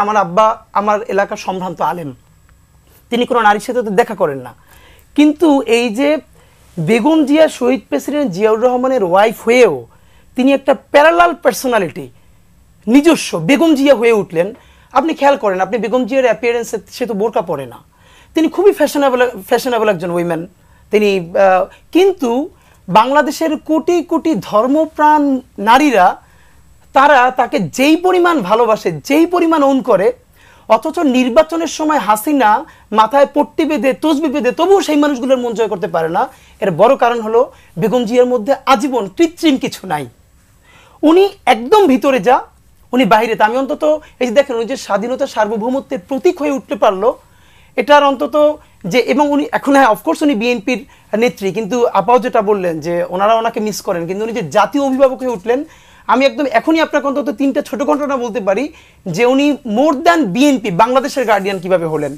আমার আব্বা আমার এলাকার সম্ভ্রান্ত আলেম, তিনি কোনো নারীর সাথে তো দেখা করেন না, কিন্তু এই যে বেগম জিয়া শহীদ প্রেসিডেন্ট জিয়াউর রহমানের ওয়াইফ হয়েও তিনি একটা প্যারালাল পার্সোনালিটি, নিজস্ব বেগম জিয়া হয়ে উঠলেন। আপনি খেয়াল করেন, আপনি বেগম জিয়ার অ্যাপিয়ারেন্সে সে তো বোরকা পরে না, তিনি খুবই ফ্যাশনেবল একজন উইমেন তিনি, কিন্তু বাংলাদেশের কোটি কোটি ধর্মপ্রাণ নারীরা তারা তাকে যেই পরিমাণ ভালোবাসে, যেই পরিমাণ ওন করে, অথচ নির্বাচনের সময় হাসিনা মাথায় পট্টি বেঁধে তসবি বেঁধে তবুও সেই মানুষগুলোর মন জয় করতে পারে না। এর বড় কারণ হলো বেগম জিয়ার মধ্যে আজীবন কৃত্রিম কিছু নাই। উনি একদম ভিতরে যা, উনি বাইরে তা। আমি অন্তত এই যে দেখেন, উনি যে স্বাধীনতা সার্বভৌমত্বের প্রতীক হয়ে উঠতে পারলো, এটার অন্তত যে, এবং উনি এখন, হ্যাঁ অফকোর্স উনি বিএনপির নেত্রী, কিন্তু আপাও যেটা বললেন যে ওনারা ওনাকে মিস করেন, কিন্তু উনি যে জাতীয় অভিভাবক হয়ে উঠলেন, আমি একদম এখনই আপনাকে অন্তত 3টা ছোট ঘটনা বলতে পারি যে উনি মোর দ্যান বিএনপি বাংলাদেশের গার্ডিয়ান কিভাবে হলেন।